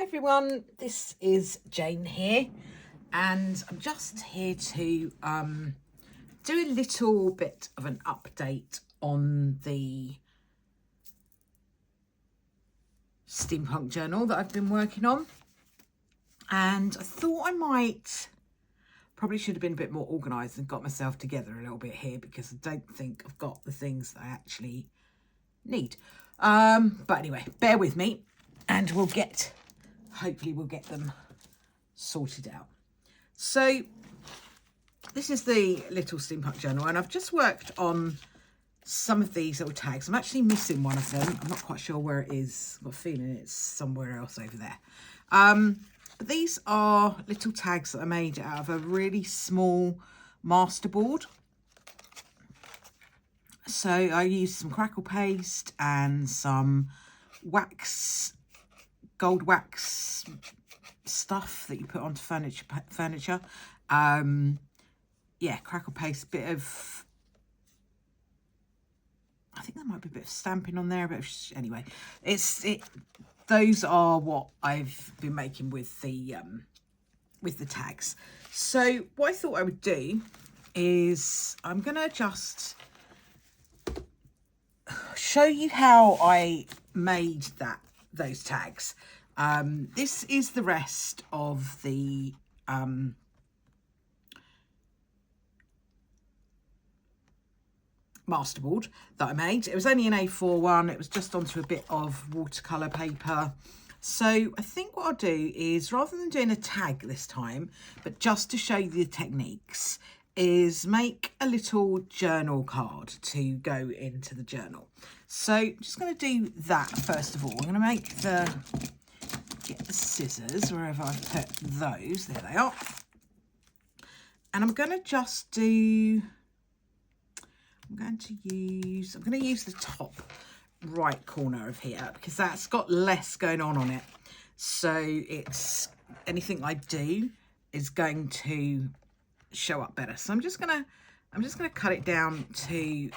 everyone, this is Jane here, and I'm just here to do a little bit of an update on the steampunk journal that I've been working on. And I thought I might, probably should have been a bit more organised and got myself together a little bit here, because I don't think I've got the things that I actually need. But anyway, bear with me and hopefully we'll get them sorted out. So this is the little steampunk journal, and I've just worked on some of these little tags. I'm actually missing one of them. I'm not quite sure where it is. I've got a feeling it's somewhere else over there. But these are little tags that I made out of a really small masterboard. So I used some crackle paste and some wax, gold wax stuff that you put onto furniture. Yeah, crackle paste, a bit of, I think there might be a bit of stamping on there, but anyway, those are what I've been making with the tags. So what I thought I would do is I'm gonna just show you how I made those tags. This is the rest of the masterboard that I made. It was only an A4 one. It was just onto a bit of watercolour paper. So I think what I'll do is, rather than doing a tag this time, but just to show you the techniques, is make a little journal card to go into the journal. So I'm just going to do that first of all. I'm going to get the scissors wherever I've put those. There they are. And I'm going to just do, I'm going to use the top right corner of here, because that's got less going on it. So it's, anything I do is going to show up better. So I'm just gonna cut it down to the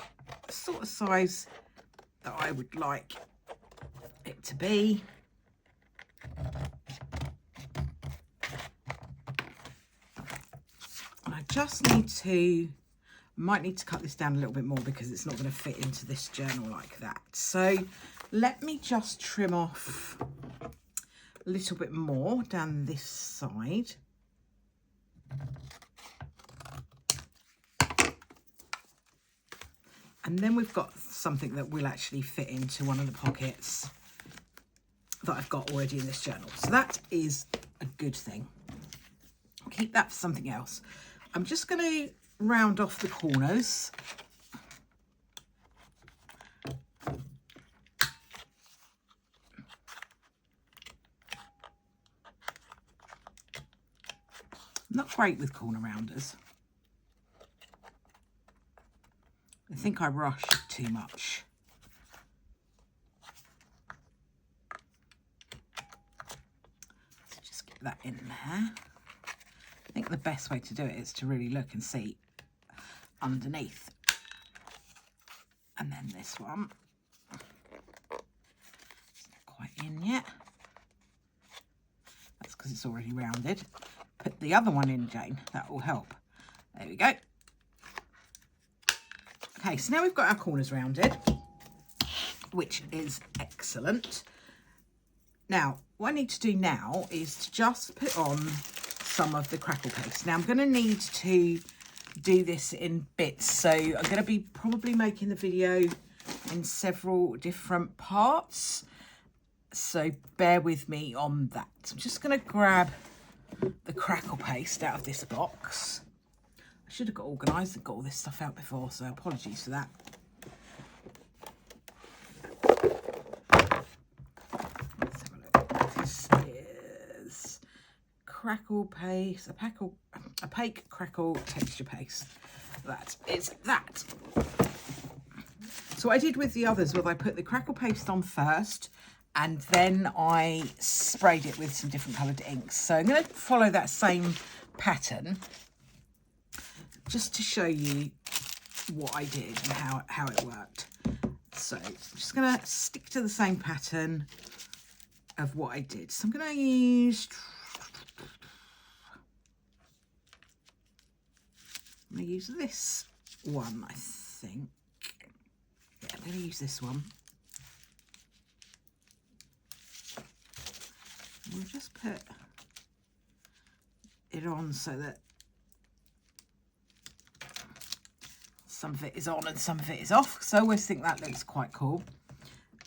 sort of size that I would like it to be. And I just might need to cut this down a little bit more, because it's not going to fit into this journal like that. So let me just trim off a little bit more down this side. And then we've got something that will actually fit into one of the pockets that I've got already in this journal. So that is a good thing. I'll keep that for something else. I'm just going to round off the corners. Not great with corner rounders. I think I rushed too much. So just get that in there. I think the best way to do it is to really look and see underneath. And then this one, it's not quite in yet. That's because it's already rounded. Put the other one in, Jane, that will help. There we go. Okay, so now we've got our corners rounded, which is excellent. Now, what I need to do now is to just put on some of the crackle paste. Now, I'm going to need to do this in bits, so I'm going to be probably making the video in several different parts, so bear with me on that. I'm just going to grab the crackle paste out of this box. I should have got organised and got all this stuff out before, so apologies for that. Let's have a look. This is crackle paste, opaque crackle texture paste. That is that. So what I did with the others was I put the crackle paste on first, and then I sprayed it with some different coloured inks. So I'm going to follow that same pattern, just to show you what I did and how it worked. So I'm just going to stick to the same pattern of what I did. So I'm going to use... I'm going to use this one, I think. Yeah, I'm going to use this one. We'll just put it on so that some of it is on and some of it is off. So I always think that looks quite cool.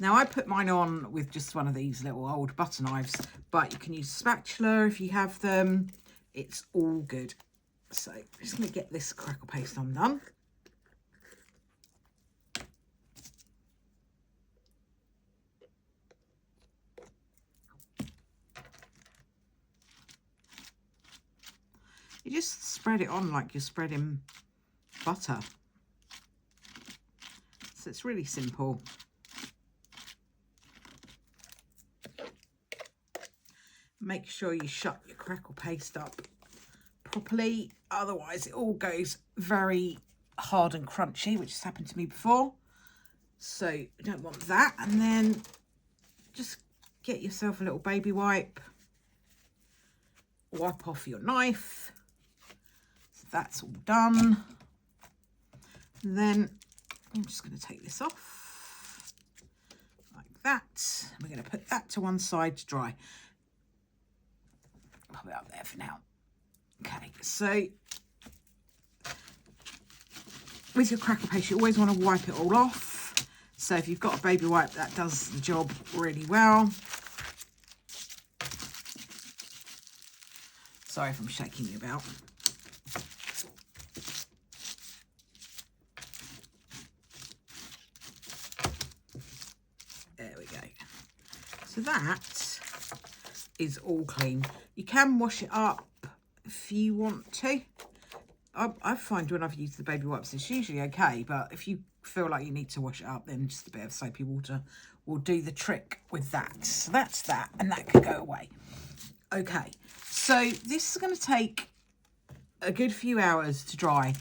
Now I put mine on with just one of these little old butter knives, but you can use a spatula if you have them. It's all good. So I'm just going to get this crackle paste undone. You just spread it on like you're spreading butter. So it's really simple. Make sure you shut your crackle paste up properly, otherwise it all goes very hard and crunchy, which has happened to me before. So you don't want that. And then just get yourself a little baby wipe. Wipe off your knife. So that's all done. And then I'm just going to take this off like that. We're going to put that to one side to dry. Pop it up there for now. Okay, so with your crackle paste, you always want to wipe it all off. So if you've got a baby wipe, that does the job really well. Sorry if I'm shaking you about. There we go. So that is all clean. You can wash it up if you want to. I find when I've used the baby wipes, it's usually okay, but if you feel like you need to wash it up, then just a bit of soapy water will do the trick with that. So that's that, and that can go away. Okay, so this is going to take a good few hours to dry.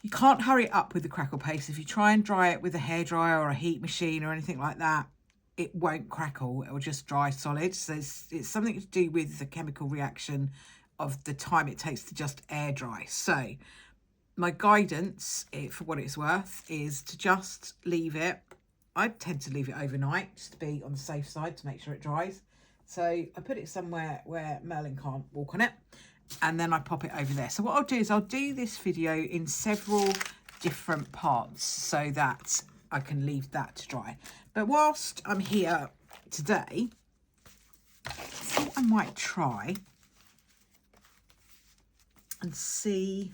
You can't hurry it up with the crackle paste. If you try and dry it with a hairdryer or a heat machine or anything like that, it won't crackle. It will just dry solid. So it's something to do with the chemical reaction of the time it takes to just air dry. So my guidance, for what it's worth, is to just leave it. I tend to leave it overnight just to be on the safe side to make sure it dries. So I put it somewhere where Merlin can't walk on it, and then I pop it over there. So what I'll do is I'll do this video in several different parts so that I can leave that to dry. But whilst I'm here today, I thought I might try and see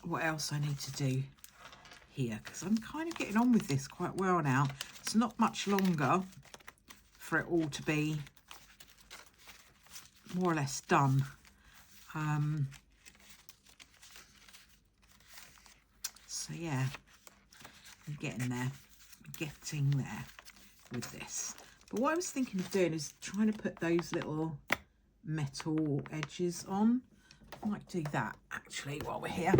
what else I need to do here, because I'm kind of getting on with this quite well now. It's not much longer for it all to be more or less done. So yeah, I'm getting there. I'm getting there with this. But what I was thinking of doing is trying to put those little metal edges on. I might do that actually while we're here.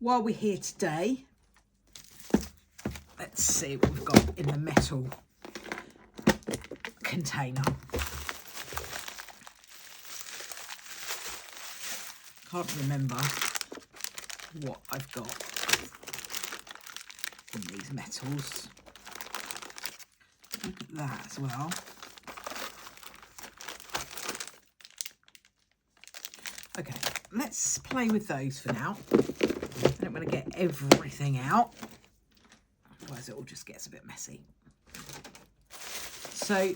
While we're here today, let's see what we've got in the metal container. Can't remember what I've got in these metals. Look at that as well. Okay, let's play with those for now. I don't want to get everything out, otherwise it all just gets a bit messy. So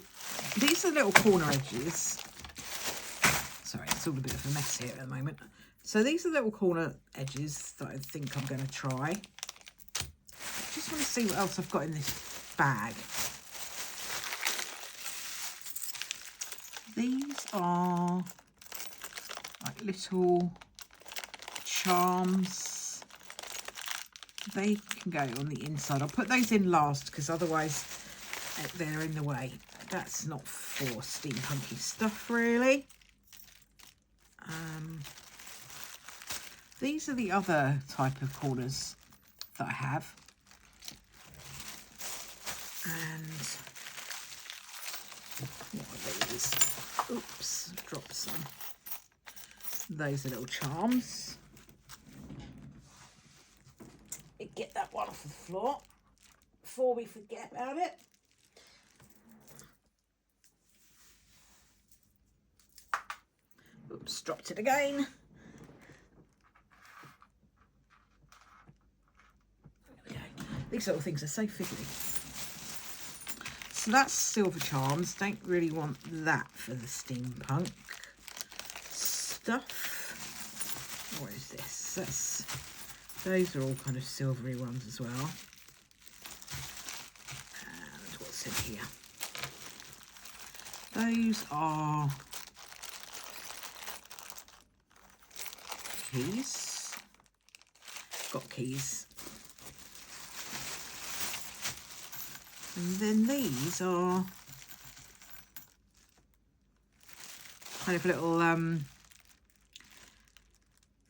these are little corner edges. Sorry, it's all a bit of a mess here at the moment. So these are little corner edges that I think I'm going to try. I just want to see what else I've got in this bag. These are like little charms. They can go on the inside. I'll put those in last because otherwise they're in the way. That's not for steampunky stuff really. These are the other type of corners that I have. And what are these? Oops, dropped some. Those are little charms. Get that one off the floor before we forget about it. Oops, dropped it again. There we go. These little things are so fiddly. So that's silver charms. Don't really want that for the steampunk stuff. What is this? Those are all kind of silvery ones as well. And what's in here? Those are keys. Got keys. And then these are kind of little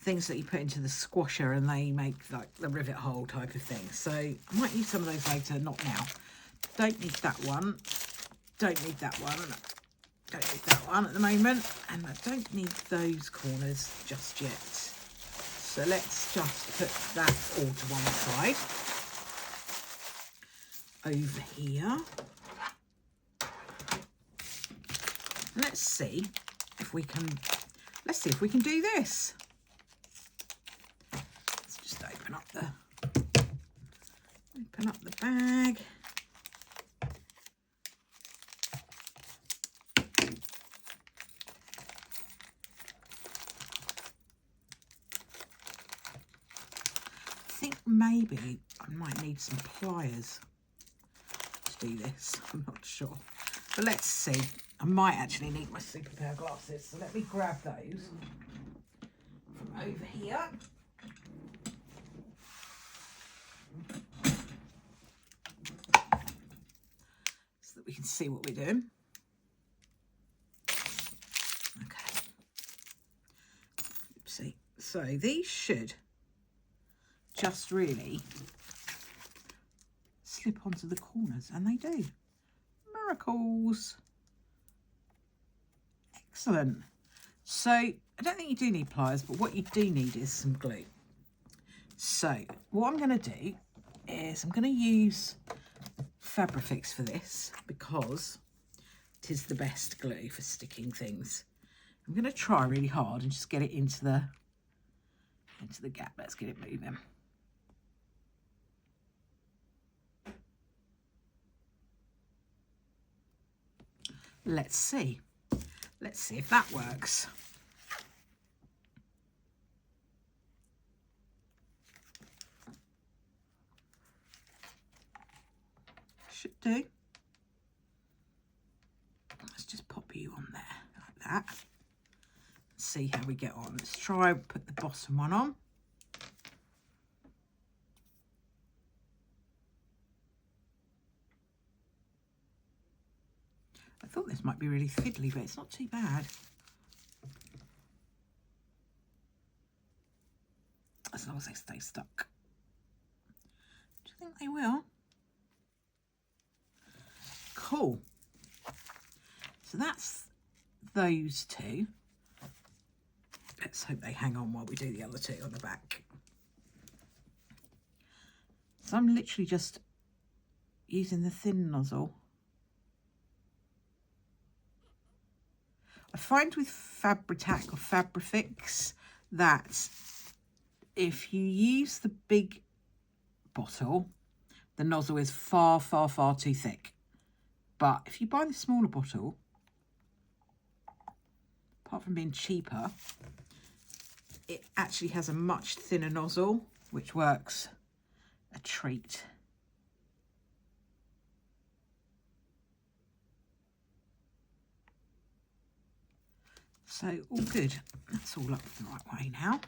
things that you put into the squasher and they make like the rivet hole type of thing. So I might use some of those later, not now. Don't need that one. Don't need that one. Don't need that one at the moment. And I don't need those corners just yet. So let's just put that all to one side. Over here. Let's see if we can do this. Let's just open up the bag. I think maybe I might need some pliers to do this. I'm not sure, but let's see. I might actually need my super pair of glasses, so let me grab those from over here. So that we can see what we're doing. Okay. Oopsie. So these should just really slip onto the corners, and they do. Miracles. Excellent. So I don't think you do need pliers, but what you do need is some glue. So what I'm going to do is I'm going to use Fabrifix for this because it is the best glue for sticking things. I'm going to try really hard and just get it into the gap. Let's get it moving. Let's see. Let's see if that works. Should do. Let's just pop you on there like that. See how we get on. Let's try put the bottom one on. I thought this might be really fiddly, but it's not too bad. As long as they stay stuck. Do you think they will? Cool. So that's those two. Let's hope they hang on while we do the other two on the back. So I'm literally just using the thin nozzle. I find with Fabri-Tac or Fabrifix that if you use the big bottle, the nozzle is far, far, far too thick. But if you buy the smaller bottle, apart from being cheaper, it actually has a much thinner nozzle, which works a treat. So all good. That's all up the right way now.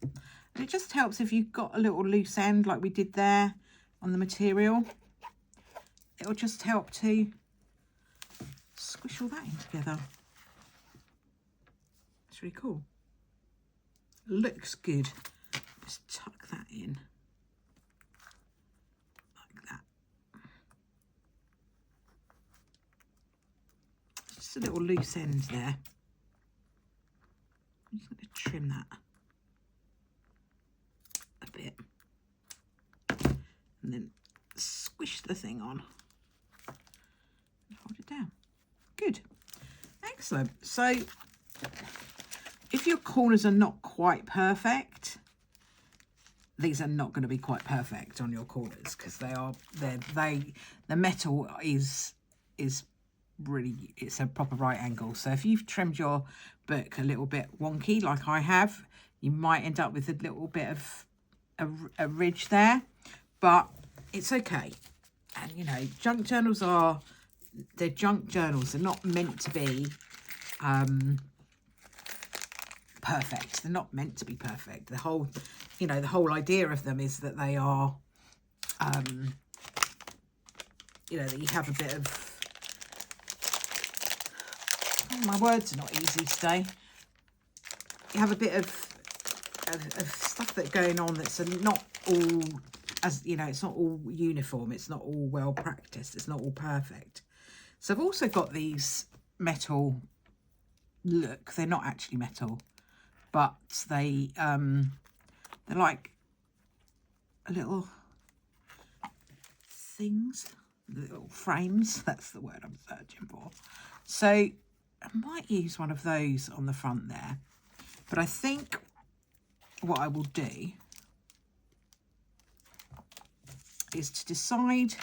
And it just helps if you've got a little loose end like we did there on the material. It'll just help to squish all that in together. It's really cool. Looks good. Just tuck that in. just a little loose end there. I'm just going to trim that a bit. And then squish the thing on. And hold it down. Good. Excellent. So if your corners are not quite perfect, these are not going to be quite perfect on your corners, because the metal is really, it's a proper right angle. So if you've trimmed your book a little bit wonky like I have, you might end up with a little bit of a ridge there, but it's okay. And you know, junk journals they're junk journals. They're not meant to be perfect. They're not meant to be perfect. The whole idea of them is that they are that you have a bit of, my words are not easy today. You have a bit of stuff that's going on that's not all, as you know, it's not all uniform. It's not all well practiced. It's not all perfect. So I've also got these metal, look, they're not actually metal, but they're like little things, little frames. That's the word I'm searching for. So I might use one of those on the front there, but I think what I will do is to decide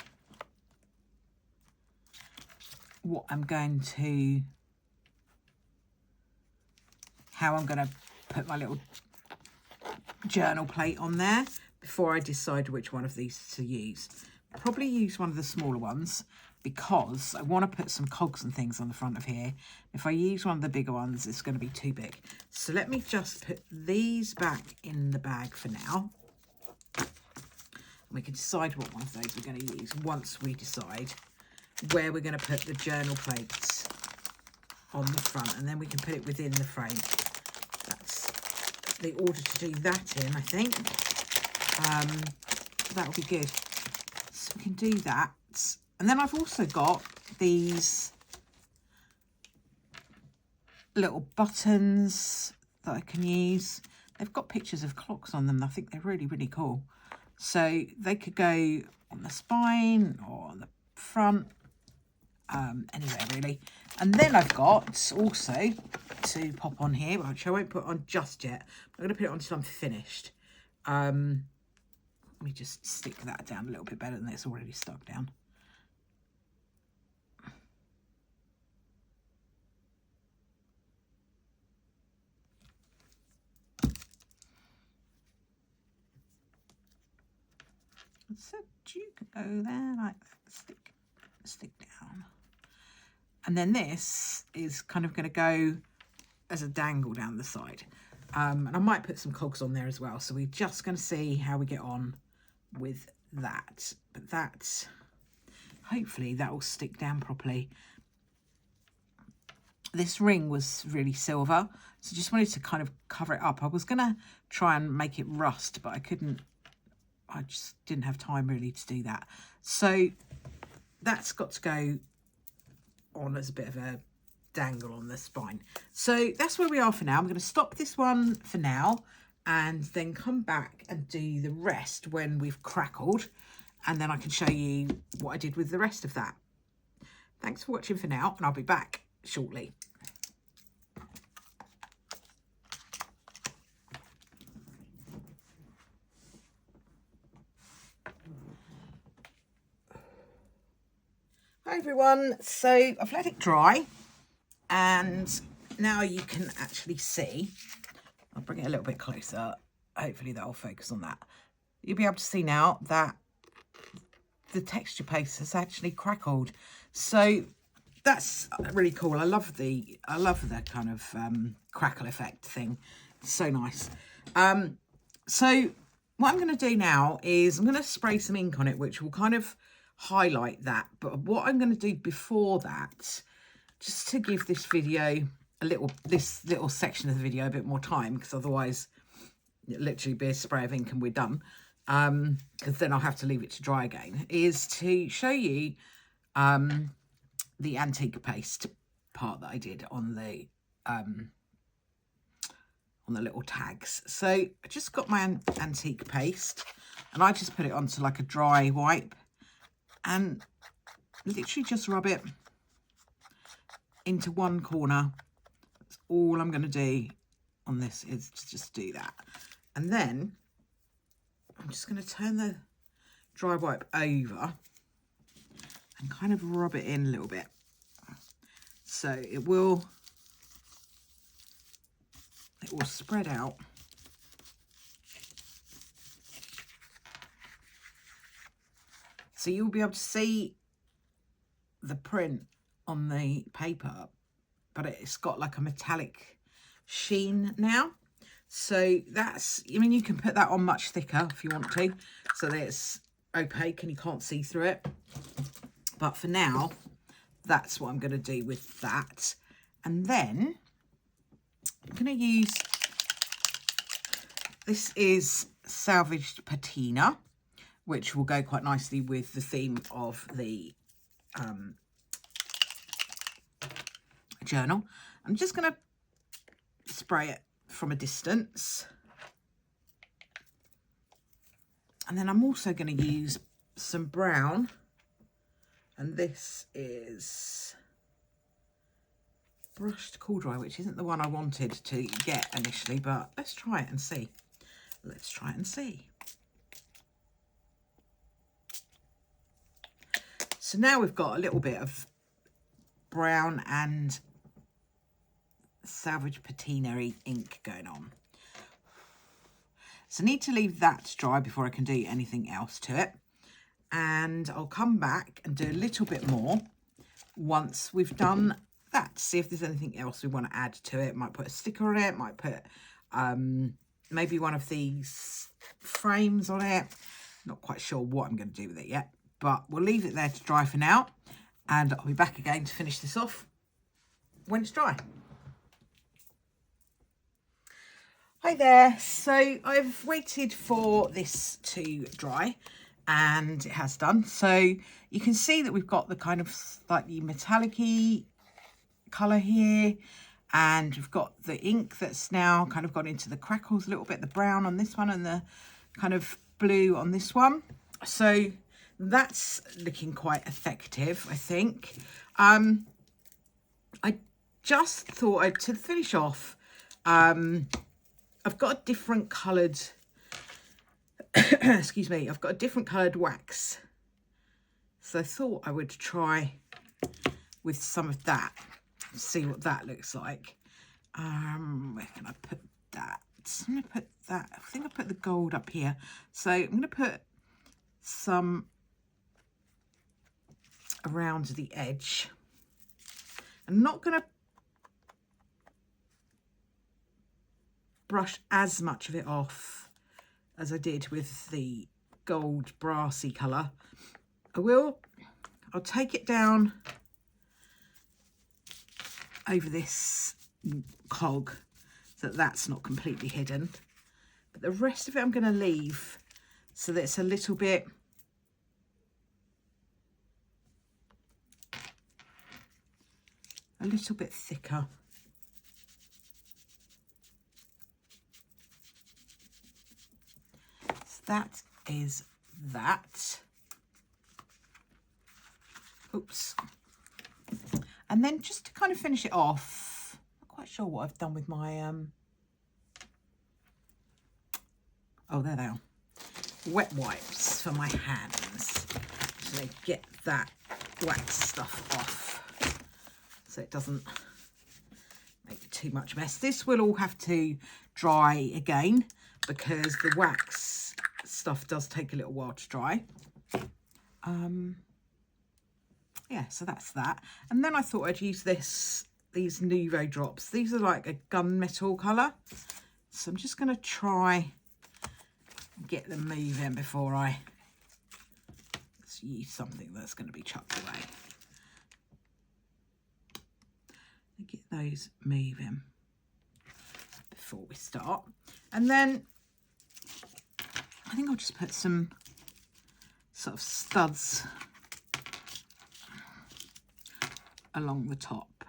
what I'm going to, how I'm going to put my little journal plate on there before I decide which one of these to use. I'll probably use one of the smaller ones because I want to put some cogs and things on the front of here. If I use one of the bigger ones, it's going to be too big. So let me just put these back in the bag for now. We can decide what one of those we're going to use once we decide where we're going to put the journal plates on the front, and then we can put it within the frame. That's the order to do that in, I think. That'll be good. So we can do that. And then I've also got these little buttons that I can use. They've got pictures of clocks on them. I think they're really, really cool. So they could go on the spine or on the front, anywhere really. And then I've got also to pop on here, which I won't put on just yet. I'm going to put it on until I'm finished. Let me just stick that down a little bit better than it's already stuck down. So you could go there like that, stick down. And then this is kind of going to go as a dangle down the side. And I might put some cogs on there as well. So we're just going to see how we get on with that. But that's, hopefully that will stick down properly. This ring was really silver, so just wanted to kind of cover it up. I was going to try and make it rust, but I couldn't. I just didn't have time really to do that. So that's got to go on as a bit of a dangle on the spine. So that's where we are for now. I'm going to stop this one for now and then come back and do the rest when we've crackled, and then I can show you what I did with the rest of that. Thanks for watching for now, and I'll be back shortly. Hi everyone, so I've let it dry and now you can actually see, I'll bring it a little bit closer, hopefully that'll focus on that. You'll be able to see now that the texture paste has actually crackled. So that's really cool. I love the kind of crackle effect thing. It's so nice. So what I'm going to do now is I'm going to spray some ink on it, which will kind of highlight that. But what I'm going to do before that, just to give this video this little section of the video a bit more time, because otherwise it'll literally be a spray of ink and we're done, because then I'll have to leave it to dry again, is to show you the antique paste part that I did on the little tags. So I just got my antique paste and I just put it onto like a dry wipe and literally just rub it into one corner. That's all I'm going to do on this, is to just do that. And then I'm just going to turn the dry wipe over and kind of rub it in a little bit. So it will spread out. So you'll be able to see the print on the paper, but it's got like a metallic sheen now. So that's, I mean, you can put that on much thicker if you want to, so that it's opaque and you can't see through it. But for now, that's what I'm going to do with that. And then I'm going to use, this is salvaged patina, which will go quite nicely with the theme of the journal. I'm just going to spray it from a distance. And then I'm also going to use some brown. And this is brushed cool dry, which isn't the one I wanted to get initially, but let's try it and see. Let's try it and see. So now we've got a little bit of brown and salvage patina-y ink going on. So I need to leave that to dry before I can do anything else to it. And I'll come back and do a little bit more once we've done that. See if there's anything else we want to add to it. Might put a sticker on it, might put maybe one of these frames on it. Not quite sure what I'm going to do with it yet, but we'll leave it there to dry for now. And I'll be back again to finish this off when it's dry. Hi there. So I've waited for this to dry and it has done. So you can see that we've got the kind of slightly metallic-y colour here, and we've got the ink that's now kind of gone into the crackles a little bit, the brown on this one and the kind of blue on this one. So that's looking quite effective, I think. I just thought to finish off, I've got a different coloured, excuse me, I've got a different coloured wax. So I thought I would try with some of that, see what that looks like. Where can I put that? I'm going to put that, I think I put the gold up here. So I'm going to put some around the edge. I'm not going to brush as much of it off as I did with the gold brassy colour. I'll take it down over this cog so that that's not completely hidden, but the rest of it I'm going to leave so that it's a little bit thicker. So that is that. Oops. And then just to kind of finish it off, I'm not quite sure what I've done with my oh, there they are, wet wipes for my hands, so they get that wax stuff off so it doesn't make too much mess. This will all have to dry again because the wax stuff does take a little while to dry. Yeah, so that's that. And then I thought I'd use these Nouveau drops. These are like a gunmetal colour. So I'm just going to try and get them moving before I use something that's going to be chucked away. Get those moving before we start. And then I think I'll just put some sort of studs along the top.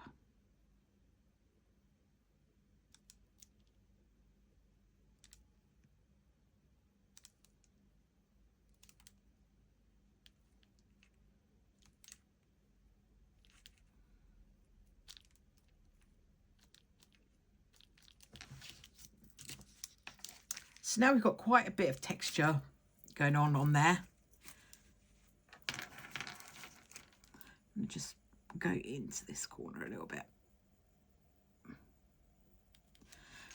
So now we've got quite a bit of texture going on there. Let me just go into this corner a little bit.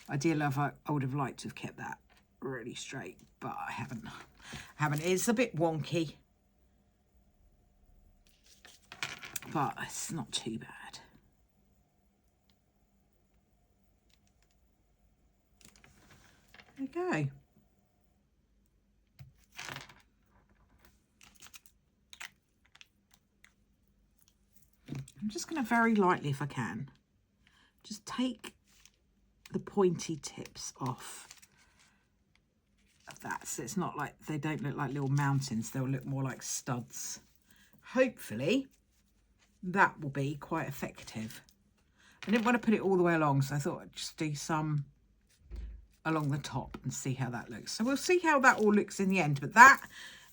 Ideally, I would have liked to have kept that really straight, but I haven't. It's a bit wonky, but it's not too bad. There we go. I'm just going to very lightly, if I can, just take the pointy tips off of that, so it's not like, they don't look like little mountains, they'll look more like studs. Hopefully that will be quite effective. I didn't want to put it all the way along, so I thought I'd just do some along the top and see how that looks. So we'll see how that all looks in the end, but that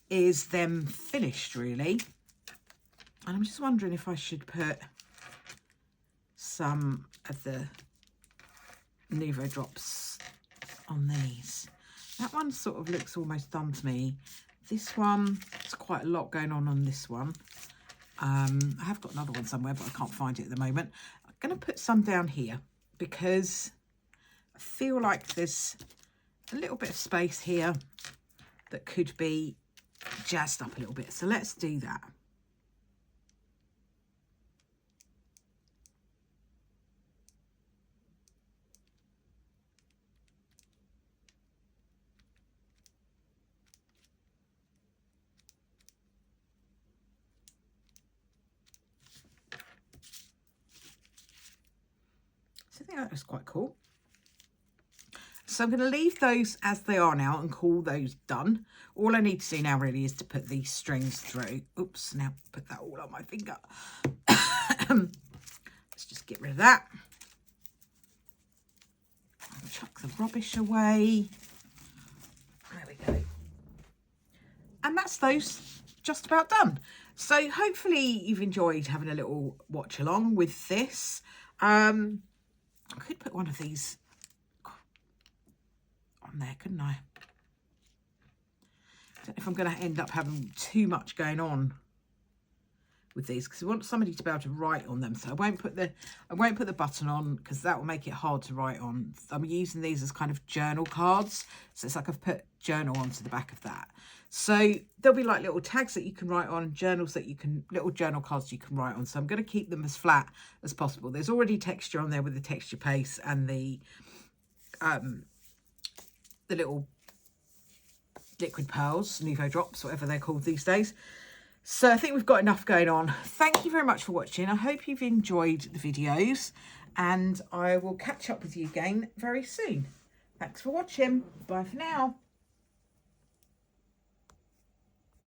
is them finished really. And I'm just wondering if I should put some of the Nouveau drops on these. That one sort of looks almost done to me. This one, there's quite a lot going on this one. I have got another one somewhere, but I can't find it at the moment. I'm going to put some down here because I feel like there's a little bit of space here that could be jazzed up a little bit. So let's do that. I think that was quite cool. So I'm going to leave those as they are now and call those done. All I need to do now really is to put these strings through. Oops, now put that all on my finger. Let's just get rid of that. I'll chuck the rubbish away. There we go. And that's those just about done. So hopefully you've enjoyed having a little watch along with this. I could put one of these on there, couldn't I? I don't know if I'm going to end up having too much going on with these because I want somebody to be able to write on them. So I won't put the button on because that will make it hard to write on. I'm using these as kind of journal cards. So it's like I've put journal onto the back of that. So there'll be like little tags that you can write on, journals that you can, little journal cards you can write on. So I'm going to keep them as flat as possible. There's already texture on there with the texture paste and the little liquid pearls, Nouveau drops, whatever they're called these days. So I think we've got enough going on. Thank you very much for watching. I hope you've enjoyed the videos and I will catch up with you again very soon. Thanks for watching. Bye for now.